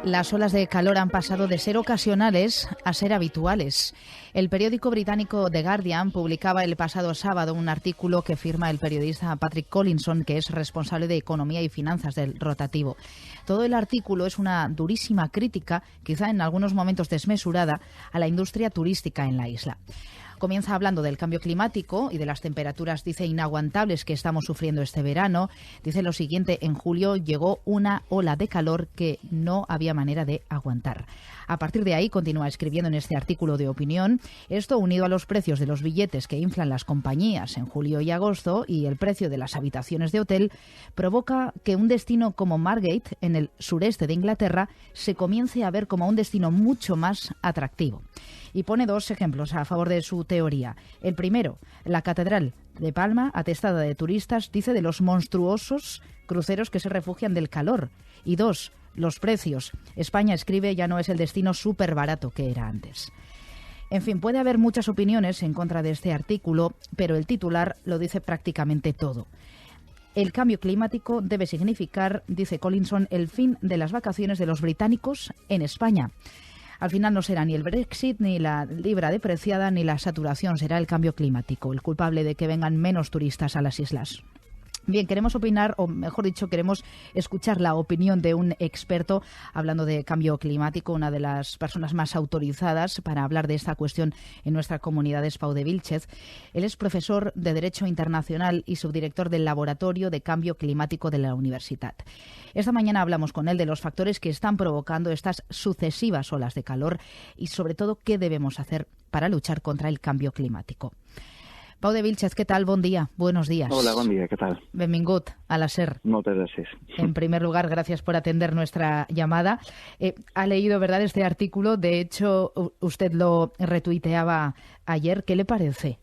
Las olas de calor han pasado de ser ocasionales a ser habituales. El periódico británico The Guardian publicaba el pasado sábado un artículo que firma el periodista Patrick Collinson, que es responsable de Economía y Finanzas del Rotativo. Todo el artículo es una durísima crítica, quizá en algunos momentos desmesurada, a la industria turística en la isla. Comienza hablando del cambio climático y de las temperaturas, dice, inaguantables que estamos sufriendo este verano. Dice lo siguiente: en julio llegó una ola de calor que no había manera de aguantar. A partir de ahí, continúa escribiendo en este artículo de opinión, esto unido a los precios de los billetes que inflan las compañías en julio y agosto y el precio de las habitaciones de hotel, provoca que un destino como Margate, en el sureste de Inglaterra, se comience a ver como un destino mucho más atractivo. Y pone dos ejemplos a favor de su teoría. El primero, la Catedral de Palma, atestada de turistas, dice de los monstruosos cruceros que se refugian del calor. Y dos, los precios. España, escribe, ya no es el destino súper barato que era antes. En fin, puede haber muchas opiniones en contra de este artículo, pero el titular lo dice prácticamente todo. El cambio climático debe significar, dice Collinson, el fin de las vacaciones de los británicos en España. Al final no será ni el Brexit, ni la libra depreciada, ni la saturación, será el cambio climático el culpable de que vengan menos turistas a las islas. Bien, queremos opinar, o mejor dicho, queremos escuchar la opinión de un experto hablando de cambio climático. Una de las personas más autorizadas para hablar de esta cuestión en nuestra comunidad es Pau de Vílchez. Él es profesor de Derecho Internacional y subdirector del Laboratorio de Cambio Climático de la Universitat. Esta mañana hablamos con él de los factores que están provocando estas sucesivas olas de calor y, sobre todo, qué debemos hacer para luchar contra el cambio climático. Pau de Vílchez, ¿qué tal? Bon dia, buenos días. Hola, bon dia, ¿qué tal? Benvingut a la SER. Moltes gràcies. En primer lugar, gracias por atender nuestra llamada. Ha leído, ¿verdad?, este artículo. De hecho, usted lo retuiteaba ayer. ¿Qué le parece?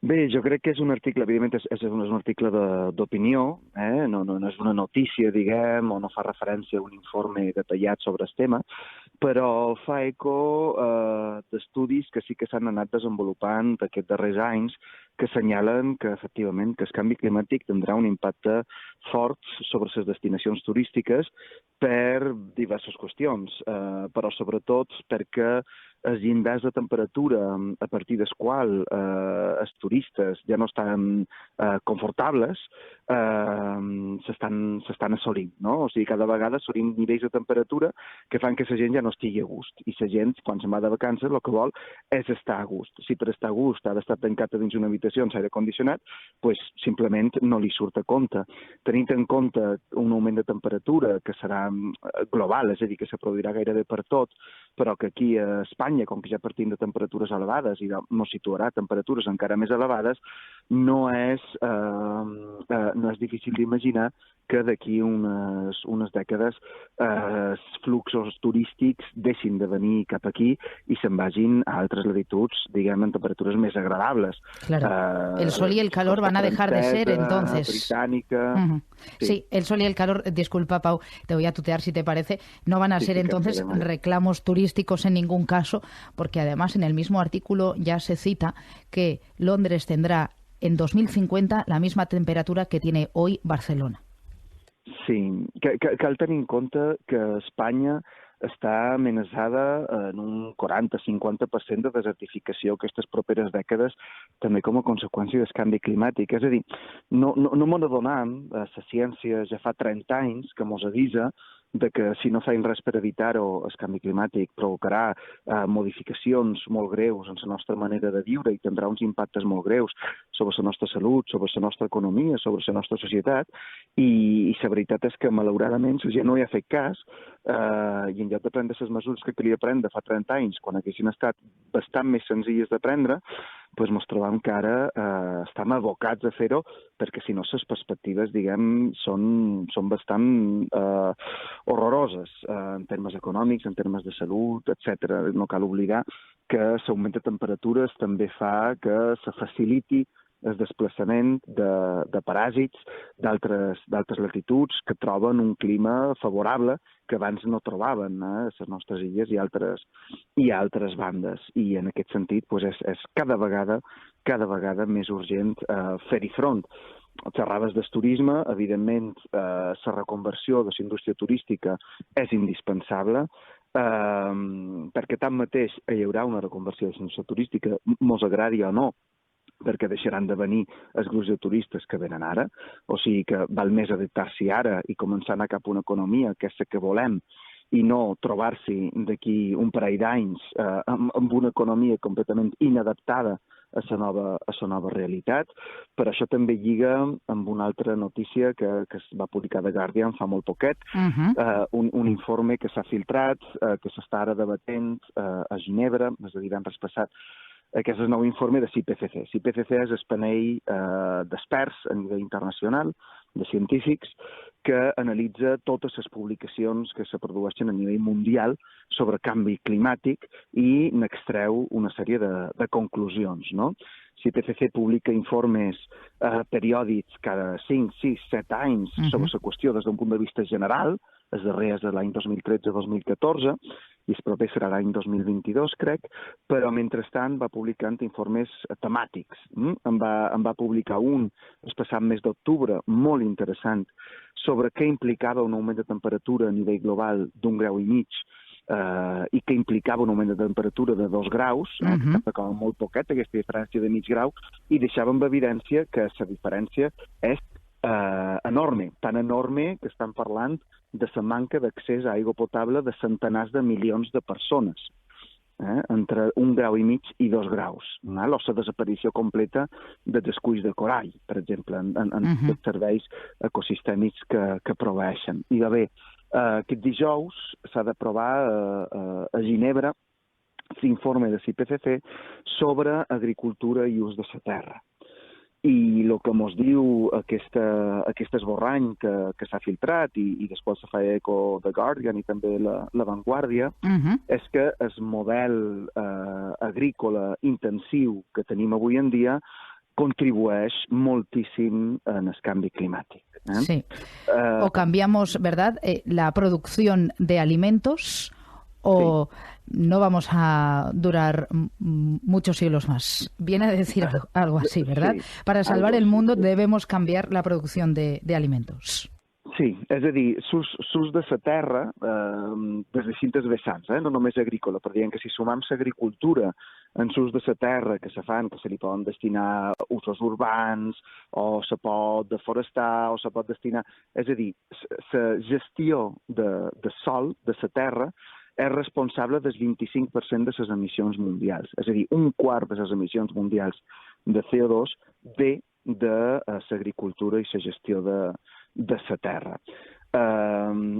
Bé, jo crec que és un article, evidentment és un article d'opinió, no és una notícia, diguem, o no fa referència a un informe detallat sobre el tema, però fa eco d'estudis que sí que s'han anat desenvolupant aquests darrers anys que assenyalen que, efectivament, que el canvi climàtic tindrà un impacte fort sobre les destinacions turístiques per diverses qüestions, però sobretot perquè els llindars de temperatura a partir del qual els turistes ja no estan confortables s'estan assolint, no? O sigui, cada vegada assolim nivells de temperatura que fan que la gent ja no estigui a gust. I la gent, quan se'n va de vacances, el que vol és estar a gust. Si per estar a gust ha d'estar tancat dins una habitació amb aire condicionat, doncs simplement no li surt a compte. Tenint en compte un augment de temperatura que serà global, és a dir, que se produirà gairebé per tot, però que aquí a Espanya, com que ja partim de temperatures elevades i no situarà temperatures encara més elevades, no és difícil d'imaginar que d'aquí unes dècades els fluxos turístics deixin de venir cap aquí i se'n vagin a altres latituds, diguem, en temperatures més agradables. Claro. El sol y el calor van a dejar de ser, entonces. Británica. Uh-huh. Sí, el sol y el calor, disculpa, Pau, te voy a tutear si te parece, no van a ser entonces reclamos turísticos en ningún caso, porque además en el mismo artículo ya se cita que Londres tendrá en 2050 la misma temperatura que tiene hoy Barcelona. Sí, cal tenir en compte que Espanya està amenaçada en un 40-50% de desertificació aquestes properes dècades, també com a conseqüència del canvi climàtic. És a dir, no m'ho adonem, la ciència ja fa 30 anys que mos avisa de que si no feim res per evitar-ho, el canvi climàtic provocarà modificacions molt greus en la nostra manera de viure i tindrà uns impactes molt greus sobre la nostra salut, sobre la nostra economia, sobre la nostra societat, i la veritat és que, malauradament, la gent no hi ha fet cas, i en lloc de prendre les mesures que calia prendre fa 30 anys, quan haguessin estat bastant més senzilles de prendre, doncs ens trobem que ara estem abocats a fer-ho, perquè si no les perspectives, diguem, són bastant horroroses en termes econòmics, en termes de salut, etc. No cal oblidar que l'augment de temperatures també fa que se faciliti el desplaçament de paràsits d'altres latituds que troben un clima favorable que abans no trobaven a les nostres illes i altres bandes. I en aquest sentit és cada vegada més urgent fer-hi front. xerraves del turisme, evidentment la reconversió de la indústria turística és indispensable, perquè tanmateix hi haurà una reconversió de la indústria turística, mos agradi o no, perquè deixaran de venir els grups de turistes que venen ara, o sigui que val més adaptar-s'hi ara i començar a anar cap a una economia que és la que volem, i no trobar-s'hi d'aquí un parell d'anys amb una economia completament inadaptada a la nova realitat. Per això també lliga amb una altra notícia que es va publicar The Guardian fa molt poquet, un informe que s'ha filtrat, que s'està ara debatent a Ginebra, és a dir, divendres passat, que és el nou informe de CIPCC. CIPCC és el panell d'experts a nivell internacional, de científics, que analitza totes les publicacions que se produeixen a nivell mundial sobre canvi climàtic i n'extreu una sèrie de conclusions, no? CIPCC publica informes periòdics cada 5, 6, 7 anys sobre la qüestió des d'un punt de vista general, els darrers de l'any 2013-2014, i el proper serà l'any 2022, crec, però mentrestant va publicant informes temàtics. En va publicar un el passat mes d'octubre, molt interessant, sobre què implicava un augment de temperatura a nivell global d'1,5 graus i què implicava un augment de temperatura de 2 graus, que tocava molt poquet aquesta diferència de mig grau, i deixava en evidència que la diferència és enorme, tan enorme que estan parlant de la manca d'accés a aigua potable de centenars de milions de persones, entre 1,5 graus i 2 graus, o la desaparició completa dels esculls de corall, per exemple, en els serveis ecosistèmics que proveeixen. I bé, aquest dijous s'ha d'aprovar a Ginebra l'informe de CIPCC sobre agricultura i ús de la terra. I el que ens diu aquest esborrany que s'ha filtrat i després se fa eco The Guardian i també La Vanguardia, és que el model agrícola intensiu que tenim avui en dia contribueix moltíssim en el canvi climàtic. Sí. O cambiamos, ¿verdad?, la producción de alimentos o no vamos a durar muchos siglos más. Viene a decir algo así, ¿verdad? Sí, para salvar el mundo debemos cambiar la producción de alimentos. Sí, és a dir, l'ús de la terra des de distintes vessants, no només agrícola, però diem que si sumam l'agricultura en l'ús de la terra que se fan, que se li poden destinar usos urbans, o se pot deforestar, o se pot destinar... És a dir, la gestió de sol, de la terra, és responsable del 25% de les emissions mundials. És a dir, un quart de les emissions mundials de CO2 ve de l'agricultura i la gestió de la terra.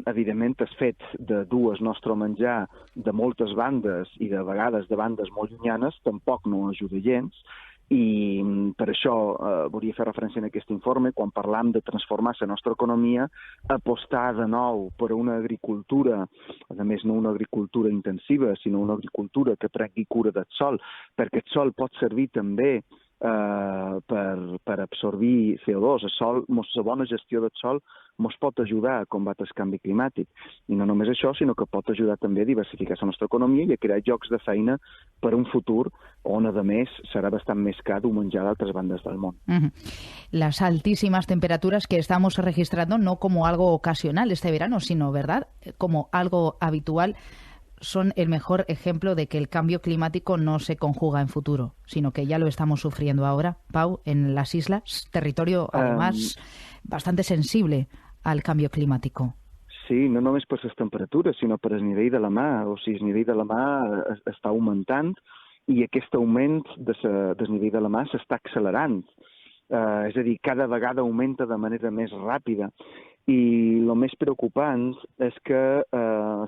Evidentment, el fet de dur el nostre menjar de moltes bandes i de vegades de bandes molt llunyanes tampoc no ajuda gens, i per això volia fer referència en aquest informe, quan parlam de transformar la nostra economia, apostar de nou per una agricultura, a més no una agricultura intensiva, sinó una agricultura que prengui cura del sòl, perquè el sòl pot servir també per absorbir CO2. La bona gestió del sòl ens pot ajudar a combatre el canvi climàtic. I no només això, sinó que pot ajudar també a diversificar la nostra economia i a crear llocs de feina per un futur on, a més, serà bastant més car dur menjar d'altres bandes del món. Las altísimas temperaturas que estamos registrando no como algo ocasional este verano, sino, ¿verdad?, como algo habitual, son el mejor ejemplo de que el cambio climático no se conjuga en futuro, sino que ya lo estamos sufriendo ahora, Pau, en las islas, territorio, además, bastante sensible al cambio climàtic. Sí, no només per les temperatures, sinó per el nivell de la mar. O sigui, el nivell de la mar està augmentant i aquest augment del nivell de la mar s'està accelerant. És a dir, cada vegada augmenta de manera més ràpida. I el més preocupant és que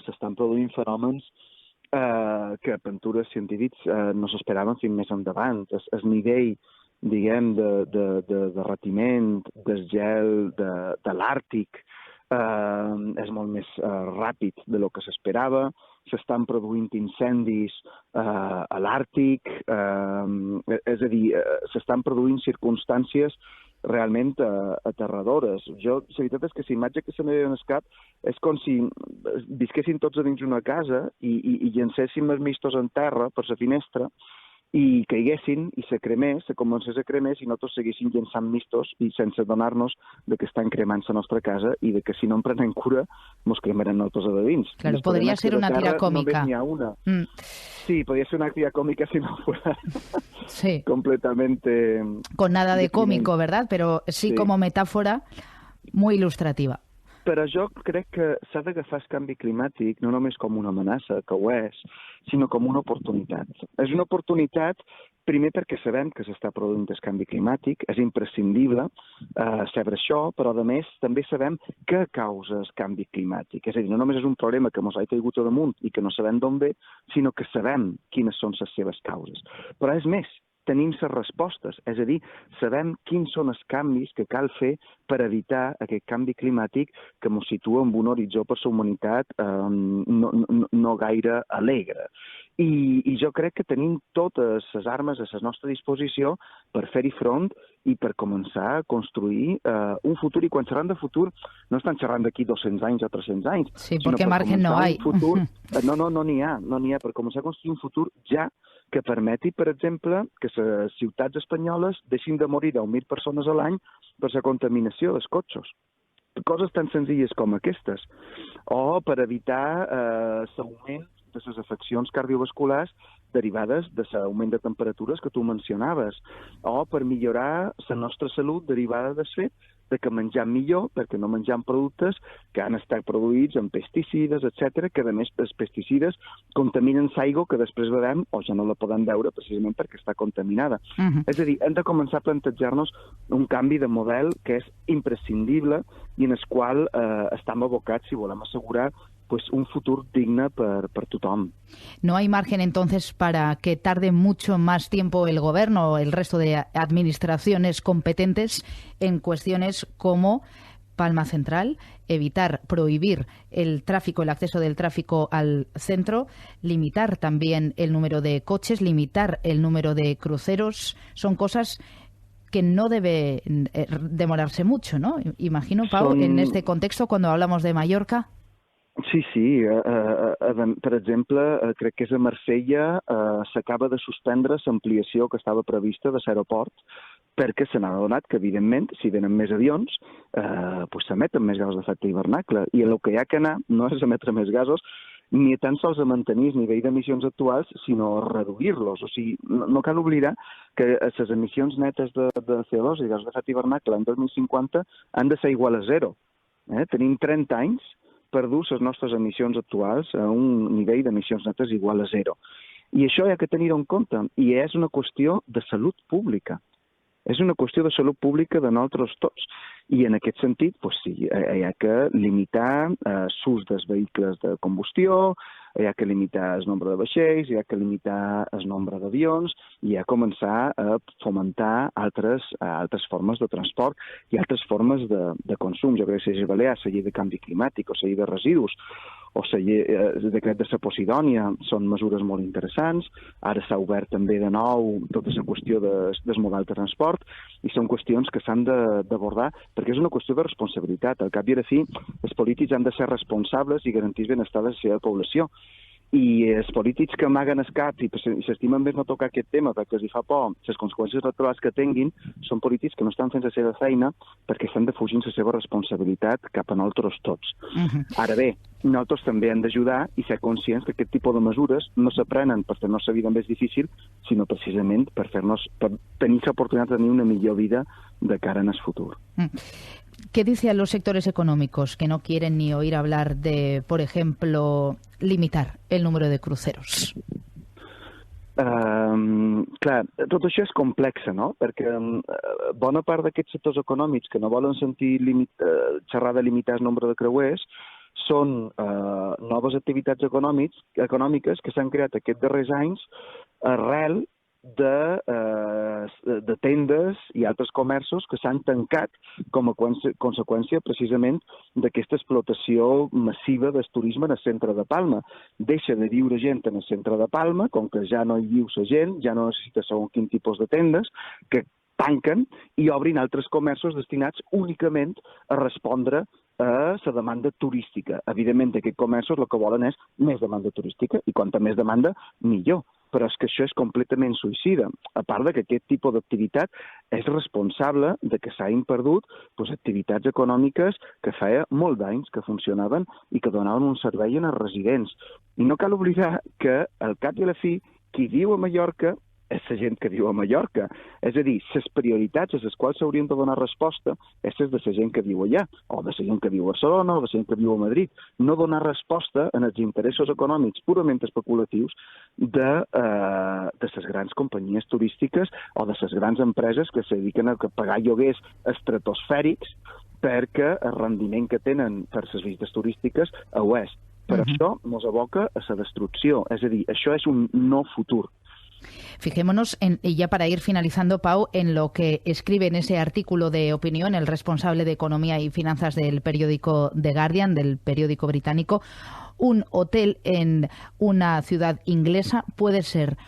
s'estan produint fenòmens que a pintures científics no s'esperaven fins més endavant. El nivell, diguem, de derretiment del gel de l'Àrtic és molt més ràpid de lo que s'esperava. S'estan produint incendis a l'Àrtic, és a dir, s'estan produint circumstàncies realment aterradores. La veritat és que la imatge que se m'ha en el cap és com si visquessin tots a dins una casa i llancéssim els mistos en terra per la finestra i caiguessin i se cremés, se comencés a cremés i nosaltres seguíssim llençant mistos i sense donar-nos de que estan cremant la nostra casa i de que si no en prenem cura mos cremarem nosaltres a de dins. Claro, podría ser una tira cómica. Només n'hi ha una. Sí, podría ser una tira cómica si no fuera sí. completamente... Con nada de cómico, ¿verdad? Pero sí como metáfora muy ilustrativa. Però jo crec que s'ha d'agafar el canvi climàtic no només com una amenaça, que ho és, sinó com una oportunitat. És una oportunitat, primer perquè sabem que s'està produint el canvi climàtic, és imprescindible saber això, però a més també sabem què causa el canvi climàtic. És a dir, no només és un problema que ens ha caigut a damunt i que no sabem d'on ve, sinó que sabem quines són les seves causes. Però és més, tenim les respostes, és a dir, sabem quins són els canvis que cal fer per evitar aquest canvi climàtic que ens situa en un horitzó per la humanitat no gaire alegre. I jo crec que tenim totes les armes a la nostra disposició per fer-hi front i per començar a construir un futur. I quan xerram de futur, no estan xerrant d'aquí 200 anys o 300 anys. Sí, perquè margen no hay. Futur, no n'hi ha. Per començar a construir un futur ja que permeti, per exemple, que les ciutats espanyoles deixin de morir 10.000 persones a l'any per la contaminació dels cotxes. Coses tan senzilles com aquestes. O per evitar l'augment de les afeccions cardiovasculars derivades de l'augment de temperatures que tu mencionaves, o per millorar la nostra salut derivada del fet de que menjam millor, perquè no menjam productes que han estat produïts amb pesticides, etc., que a més els pesticides contaminen l'aigua que després bevem o ja no la podem beure precisament perquè està contaminada. És a dir, hem de començar a plantejar-nos un canvi de model que és imprescindible i en el qual estem abocats si volem assegurar pues un futuro digno para tothom. ¿No hay margen entonces para que tarde mucho más tiempo el gobierno o el resto de administraciones competentes en cuestiones como Palma Central, evitar, prohibir el tráfico, el acceso del tráfico al centro, limitar también el número de coches, limitar el número de cruceros? Son cosas que no debe demorarse mucho, ¿no? Imagino, Pau, en este contexto, cuando hablamos de Mallorca. Sí. Per exemple, crec que és a Marsella s'acaba de suspendre l'ampliació que estava prevista de l'aeroport perquè se n'ha adonat que, evidentment, si venen més avions, s'emeten més gasos d'efecte hivernacle. I el que hi ha que anar no és emetre més gasos, ni tan sols a mantenir el nivell d'emissions actuals, sinó a reduir-los. O sigui, no cal oblidar que les emissions netes de CO2 i gasos d'efecte hivernacle en 2050 han de ser igual a zero. Tenim 30 anys per dur les nostres emissions actuals a un nivell d'emissions netes igual a zero. I això hi ha que tenir-ho en compte, i és una qüestió de salut pública. És una qüestió de salut pública de nosaltres tots. I en aquest sentit, sí, hi ha que limitar l'ús dels vehicles de combustió, hi ha que limitar el nombre de vaixells, hi ha que limitar el nombre d'avions, i hi ha que començar a fomentar altres formes de transport i altres formes de consum. Jo crec que si Balear, la llei de canvi climàtic o la llei de residus o el decret de la Posidònia són mesures molt interessants. Ara s'ha obert també de nou tota la qüestió del model de transport i són qüestions que s'han d'abordar perquè és una qüestió de responsabilitat. Al cap i a la fi, els polítics han de ser responsables i garantir el benestar de la seva població. I els polítics que amaguen els caps i s'estimen més no tocar aquest tema perquè els hi fa por les conseqüències electorals que tinguin són polítics que no estan fent la seva feina perquè estan defugint la seva responsabilitat cap a nosaltres tots. Ara bé, nosaltres també hem d'ajudar i ser conscients que aquest tipus de mesures no s'aprenen per fer-nos la vida més difícil, sinó precisament per tenir l'oportunitat de tenir una millor vida de cara en el futur. ¿Qué dicen los sectores económicos que no quieren ni oír hablar de, por ejemplo, limitar el número de cruceros? Clar, tot això és complex, no? Perquè bona part d'aquests sectors econòmics que no volen sentir xerrar de limitar el nombre de creuers són noves activitats econòmiques que s'han creat aquests darrers anys arrel de tendes i altres comerços que s'han tancat com a conseqüència precisament d'aquesta explotació massiva del turisme en el centre de Palma. Deixa de viure gent en el centre de Palma, com que ja no hi viu la gent, ja no necessita segons quin tipus de tendes, que tanquen i obrin altres comerços destinats únicament a respondre a la demanda turística. Evidentment, aquests comerços el que volen és més demanda turística i quanta més demanda, millor. però és que això és completament suïcida. A part de que aquest tipus d'activitat és responsable de que s'hagin perdut activitats econòmiques que feia molt d'anys que funcionaven i que donaven un servei als residents. I no cal oblidar que, al cap i a la fi, qui viu a Mallorca és la gent que viu a Mallorca. És a dir, les prioritats a les quals s'haurien de donar resposta és les de la gent que viu allà, o de la gent que viu a Barcelona, o de la gent que viu a Madrid. No donar resposta en els interessos econòmics purament especulatius de les grans companyies turístiques o de les grans empreses que se dediquen a pagar lloguers estratosfèrics perquè el rendiment que tenen per les visites turístiques ho és. Per això ens aboca a la destrucció. És a dir, això és un no futur. Fijémonos, y ya para ir finalizando, Pau, en lo que escribe en ese artículo de opinión el responsable de Economía y Finanzas del periódico The Guardian, del periódico británico. Un hotel en una ciudad inglesa puede ser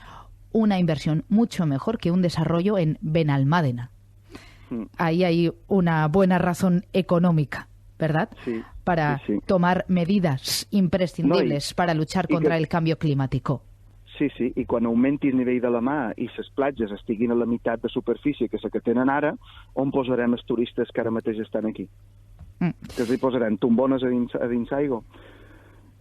una inversión mucho mejor que un desarrollo en Benalmádena. Ahí hay una buena razón económica, ¿verdad? Sí, para tomar medidas imprescindibles para luchar contra el cambio climático. Sí, i quan augmenti el nivell de la mar i les platges estiguin a la meitat de superfície que la que tenen ara, on posarem els turistes que ara mateix estan aquí? Que els hi posarem tombones a dins aigua?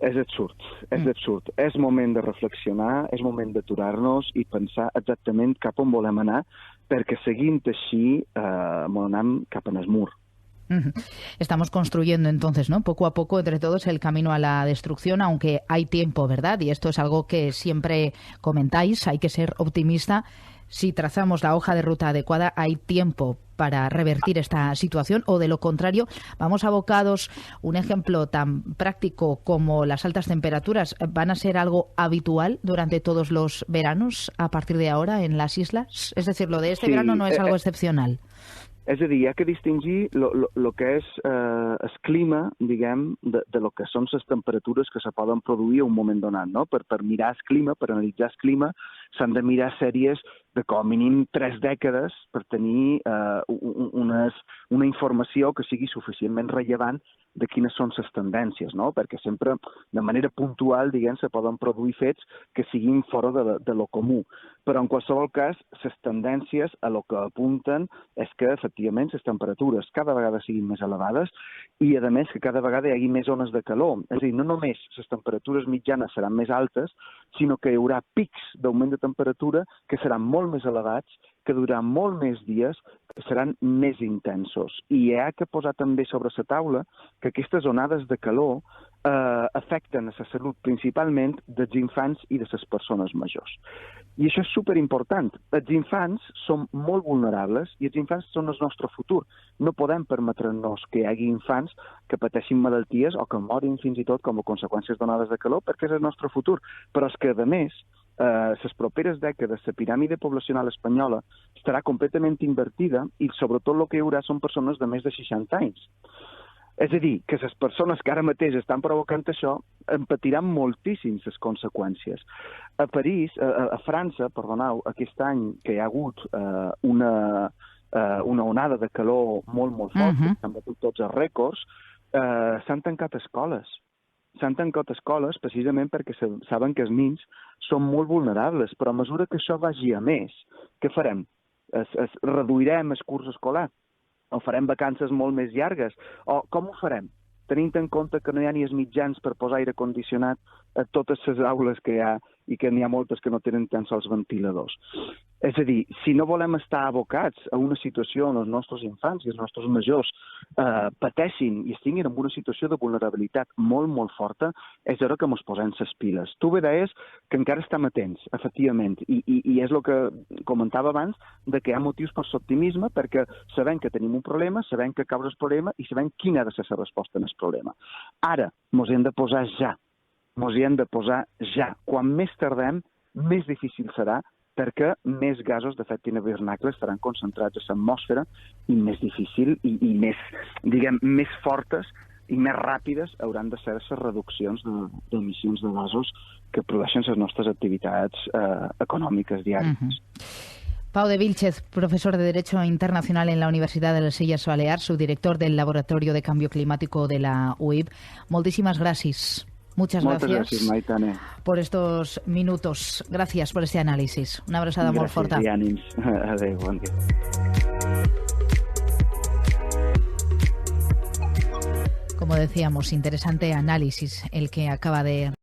És absurd, és absurd. És moment de reflexionar, és moment d'aturar-nos i pensar exactament cap on volem anar, perquè seguint així anem cap en el mur. Estamos construyendo entonces, ¿no? Poco a poco, entre todos, el camino a la destrucción, aunque hay tiempo, ¿verdad? Y esto es algo que siempre comentáis, hay que ser optimista. Si trazamos la hoja de ruta adecuada, hay tiempo para revertir esta situación, o de lo contrario, vamos abocados. Un ejemplo tan práctico como las altas temperaturas, ¿van a ser algo habitual durante todos los veranos a partir de ahora en las islas? Es decir, lo de este verano no es algo excepcional. És a dir, hi ha que distingir el que és el clima, diguem, de lo que són les temperatures que se poden produir a un moment donat, no? Per mirar el clima, per analitzar el clima, s'han de mirar sèries de com a mínim 3 dècades per tenir una informació que sigui suficientment rellevant de quines són les tendències, no? Perquè sempre, de manera puntual, diguem, se poden produir fets que siguin fora de lo comú. Però, en qualsevol cas, les tendències a lo que apunten és que, efectivament, les temperatures cada vegada siguin més elevades i, a més, que cada vegada hi hagi més zones de calor. És a dir, no només les temperatures mitjanes seran més altes, sinó que hi haurà pics d'augment de temperatura que seran molt més elevats, que duraran molt més dies, que seran més intensos. I hi ha que posar també sobre la taula que aquestes onades de calor afecten a la salut principalment dels infants i de les persones majors. I això és superimportant. Els infants són molt vulnerables i els infants són el nostre futur. No podem permetre'ns que hi hagi infants que pateixin malalties o que morin fins i tot com a conseqüències d'onades de calor, perquè és el nostre futur. Però és que, a més, les properes dècades la piràmide poblacional espanyola estarà completament invertida i sobretot el que hi haurà són persones de més de 60 anys. És a dir, que les persones que ara mateix estan provocant això en patiran moltíssim les conseqüències. A París, a França, perdoneu, aquest any que hi ha hagut una onada de calor molt, molt forta, s'han batut tots els rècords, s'han tancat escoles. S'han tancat escoles precisament perquè saben que els nens són molt vulnerables, però a mesura que això vagi a més, què farem? Reduirem el curs escolar? O farem vacances molt més llargues? O com ho farem? Tenint en compte que no hi ha ni els mitjans per posar aire condicionat a totes les aules que hi ha i que n'hi ha moltes que no tenen tan sols ventiladors. És a dir, si no volem estar abocats a una situació on els nostres infants i els nostres majors pateixin i estiguin en una situació de vulnerabilitat molt, molt forta, és hora que ens posem les piles. Tu bé deies que encara estem atents, efectivament, i és el que comentava abans, de que hi ha motius per l'optimisme, perquè sabem que tenim un problema, sabem que causa el problema i sabem quina ha de ser la resposta al problema. Ara, ens hem de posar ja. Ens hi hem de posar ja. Quan més tardem, més difícil serà, perquè més gasos d'efecte hivernacle estaran concentrats a l'atmosfera i més difícil i més, diguem, més fortes i més ràpides hauran de ser les reduccions d'emissions de gasos que produeixen les nostres activitats econòmiques diàries. Pau de Vilchez, profesor de Derecho Internacional en la Universidad de les Illes Balears, subdirector del Laboratorio de Cambio Climático de la UIB. Moltíssimes gràcies. Muchas Moltes gracias gràcies, Maitane. por estos minutos. Gracias por este análisis. Una abraçada molt forta. Gràcies i ànims. Adéu, bon dia. Como decíamos, interesante análisis el que acaba de